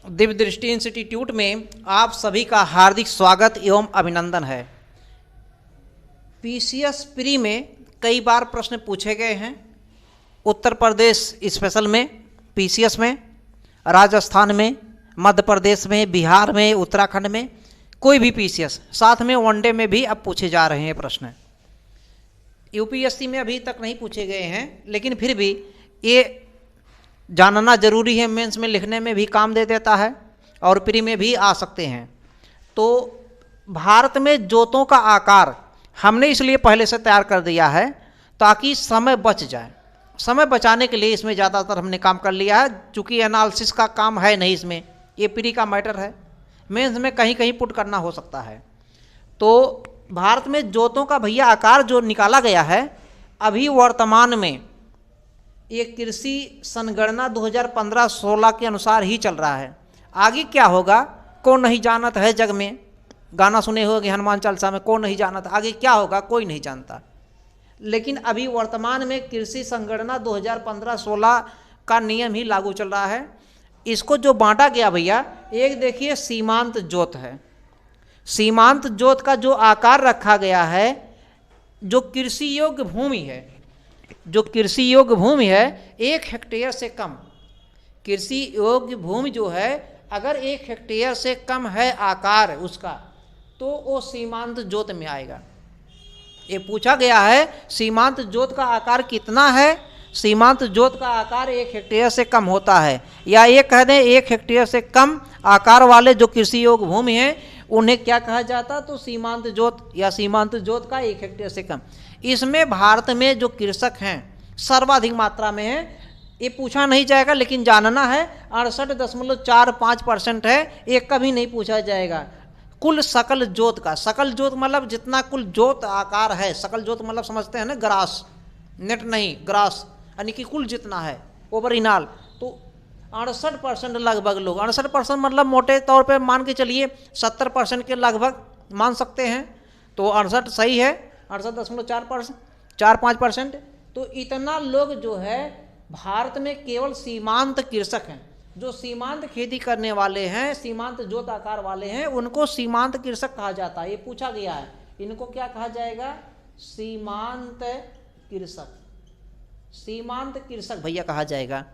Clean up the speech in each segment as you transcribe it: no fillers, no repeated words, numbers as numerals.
दिव्य दृष्टि इंस्टीट्यूट में आप सभी का हार्दिक स्वागत एवं अभिनंदन है। पीसीएस प्री में कई बार प्रश्न पूछे गए हैं। उत्तर प्रदेश स्पेशल में, पीसीएस में, राजस्थान में, मध्य प्रदेश में, बिहार में, उत्तराखंड में, कोई भी पीसीएस, साथ में वनडे में भी अब पूछे जा रहे हैं प्रश्न। यूपीएससी में अभी तक नहीं पूछे गए हैं, लेकिन फिर भी ये जानना जरूरी है, मेंस में लिखने में भी काम दे देता है और प्री में भी आ सकते हैं। तो भारत में जोतों का आकार हमने इसलिए पहले से तैयार कर दिया है ताकि समय बच जाए। समय बचाने के लिए इसमें ज़्यादातर हमने काम कर लिया है, चूँकि एनालिसिस का काम है नहीं इसमें, ये प्री का मैटर है, मेंस में कहीं कहीं पुट करना हो सकता है। तो भारत में जोतों का भैया आकार जो निकाला गया है अभी वर्तमान में ये कृषि संगणना 2015-16 के अनुसार ही चल रहा है। आगे क्या होगा कौन नहीं जानता है, जग में गाना सुने होंगे हनुमान चालीसा में, कौन नहीं जानता, आगे क्या होगा कोई नहीं जानता। लेकिन अभी वर्तमान में कृषि संगणना 2015-16 का नियम ही लागू चल रहा है। इसको जो बांटा गया भैया, एक देखिए सीमांत जोत है। सीमांत जोत का जो आकार रखा गया है, जो कृषि योग्य भूमि है, जो कृषि योग्य भूमि है 1 हेक्टेयर से कम, कृषि योग्य भूमि जो है अगर 1 हेक्टेयर से कम है आकार उसका, तो वो सीमांत जोत में आएगा। ये पूछा गया है सीमांत जोत का आकार कितना है। सीमांत जोत का आकार 1 हेक्टेयर से कम होता है, या ये कह दें 1 हेक्टेयर से कम आकार वाले जो कृषि योग्य भूमि है उन्हें क्या कहा जाता, तो सीमांत जोत या सीमांत जोत का 1 हेक्टेयर से कम। इसमें भारत में जो कृषक हैं सर्वाधिक मात्रा में है, ये पूछा नहीं जाएगा लेकिन जानना है। 68.45% है, एक कभी नहीं पूछा जाएगा। कुल सकल जोत का, सकल जोत मतलब जितना कुल जोत आकार है, सकल जोत मतलब समझते हैं ना, ग्रास, नेट नहीं, ग्रास यानी कि कुल जितना है ओवरऑल, तो 68% लगभग लोग, 68% मतलब मोटे तौर पे मान के चलिए 70% के लगभग मान सकते हैं। तो 68 सही है, 68.45%। तो इतना लोग जो है भारत में केवल सीमांत कृषक हैं, जो सीमांत खेती करने वाले हैं, सीमांत जोत आकार वाले हैं, उनको सीमांत कृषक कहा जाता है। ये पूछा गया है, इनको क्या कहा जाएगा, सीमांत कृषक, सीमांत कृषक भैया कहा जाएगा।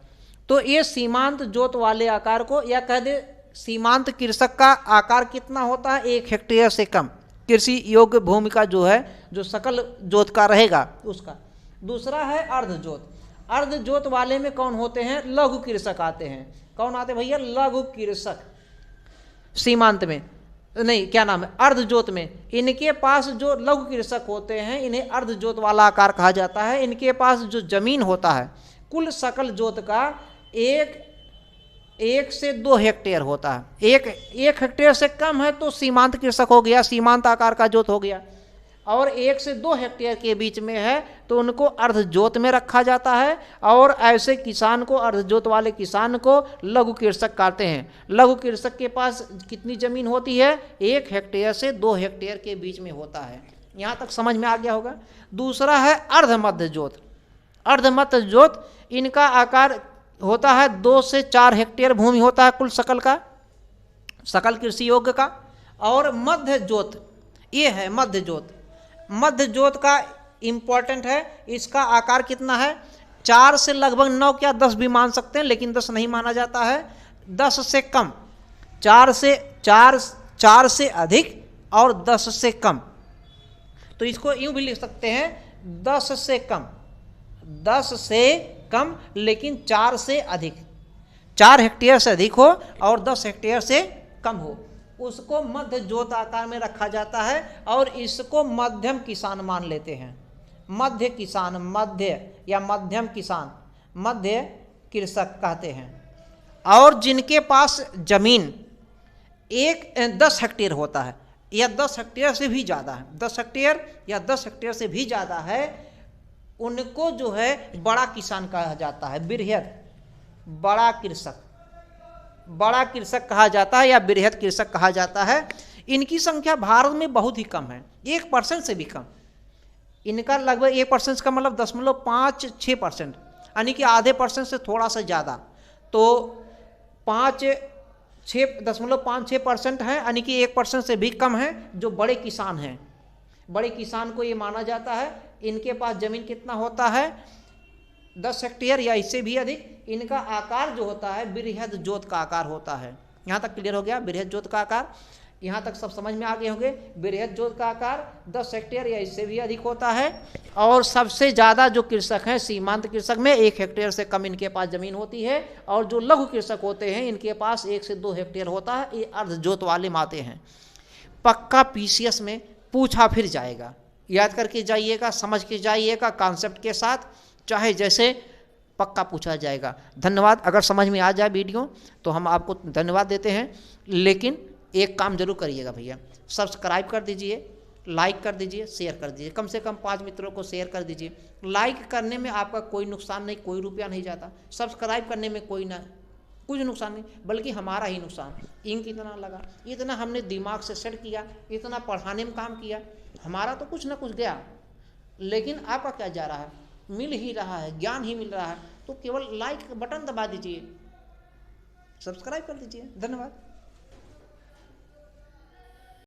तो ये सीमांत जोत वाले आकार को, या कह दे सीमांत कृषक का आकार कितना होता है, 1 हेक्टेयर से कम कृषि योग्य भूमि का जो है, जो सकल जोत का रहेगा उसका। दूसरा है अर्ध जोत। अर्ध जोत वाले में कौन होते हैं, लघु कृषक आते हैं। कौन आते हैं भैया, लघु कृषक। सीमांत में नहीं, क्या नाम है, अर्ध जोत में इनके पास जो लघु कृषक होते हैं इन्हें अर्ध जोत वाला आकार कहा जाता है। इनके पास जो जमीन होता है कुल सकल जोत का 1 से 2 हेक्टेयर होता है। 1 हेक्टेयर से कम है तो सीमांत कृषक हो गया, सीमांत आकार का जोत हो गया। और 1 से 2 हेक्टेयर के बीच में है तो उनको अर्ध जोत में रखा जाता है, और ऐसे किसान को, अर्ध जोत वाले किसान को लघु कृषक कहते हैं। लघु कृषक के पास कितनी जमीन होती है, 1 हेक्टेयर से 2 हेक्टेयर के बीच में होता है। यहाँ तक समझ में आ गया होगा। दूसरा है अर्ध मध्य जोत। अर्ध मध्य जोत, इनका आकार होता है 2 से 4 हेक्टेयर भूमि होता है कुल सकल का, सकल कृषि योग्य का। और मध्य जोत, ये है मध्य जोत। मध्य जोत का इंपॉर्टेंट है, इसका आकार कितना है, 4 से लगभग 9 क्या 10 भी मान सकते हैं, लेकिन 10 नहीं माना जाता है, 10 से कम, 4 से अधिक और 10 से कम। तो इसको यूं भी लिख सकते हैं 10 से कम, 10 से कम लेकिन 4 से अधिक, 4 हेक्टेयर से अधिक हो और 10 हेक्टेयर से कम हो, उसको मध्य जोत आकार में रखा जाता है। और इसको मध्यम किसान मान लेते हैं। मध्य किसान, मध्य या मध्यम किसान, मध्य कृषक कहते हैं। और जिनके पास जमीन 10 हेक्टेयर होता है या 10 हेक्टेयर से भी ज़्यादा है, 10 हेक्टेयर या 10 हेक्टेयर से भी ज़्यादा है, उनको जो है बड़ा किसान कहा जाता है, बृहद, बड़ा कृषक, बड़ा कृषक कहा जाता है या बृहद कृषक कहा जाता है। इनकी संख्या भारत में बहुत ही कम है, 1% से भी कम। इनका लगभग 1% का मतलब 0.56%, यानी कि आधे % से थोड़ा सा ज़्यादा। तो 5 6.56% है, यानी कि 1% से भी कम है जो बड़े किसान हैं। बड़े किसान को ये माना जाता है, इनके पास जमीन कितना होता है, 10 हेक्टेयर या इससे भी अधिक। इनका आकार जो होता है बृहद जोत का आकार होता है। यहाँ तक क्लियर हो गया, बृहद जोत का आकार, यहाँ तक सब समझ में आ गए होंगे। बृहद जोत का आकार 10 हेक्टेयर या इससे भी अधिक होता है। और सबसे ज़्यादा जो कृषक हैं सीमांत कृषक में 1 हेक्टेयर से कम इनके पास ज़मीन होती है। और जो लघु कृषक होते हैं इनके पास 1 से 2 हेक्टेयर होता है, ये अर्ध जोत वाले माते हैं। पक्का पीसीएस में पूछा फिर जाएगा, याद करके जाइएगा, समझ के जाइएगा कॉन्सेप्ट के साथ, चाहे जैसे पक्का पूछा जाएगा। धन्यवाद। अगर समझ में आ जाए वीडियो तो हम आपको धन्यवाद देते हैं, लेकिन एक काम जरूर करिएगा भैया, सब्सक्राइब कर दीजिए, लाइक कर दीजिए, शेयर कर दीजिए, कम से कम 5 मित्रों को शेयर कर दीजिए। लाइक करने में आपका कोई नुकसान नहीं, कोई रुपया नहीं जाता। सब्सक्राइब करने में कुछ नुकसान नहीं, बल्कि हमारा ही नुकसान। इंक इतना लगा, इतना हमने दिमाग से सेट किया, इतना पढ़ाने में काम किया, हमारा तो कुछ ना कुछ गया, लेकिन आपका क्या जा रहा है, मिल ही रहा है, ज्ञान ही मिल रहा है। तो केवल लाइक बटन दबा दीजिए, सब्सक्राइब कर दीजिए। धन्यवाद।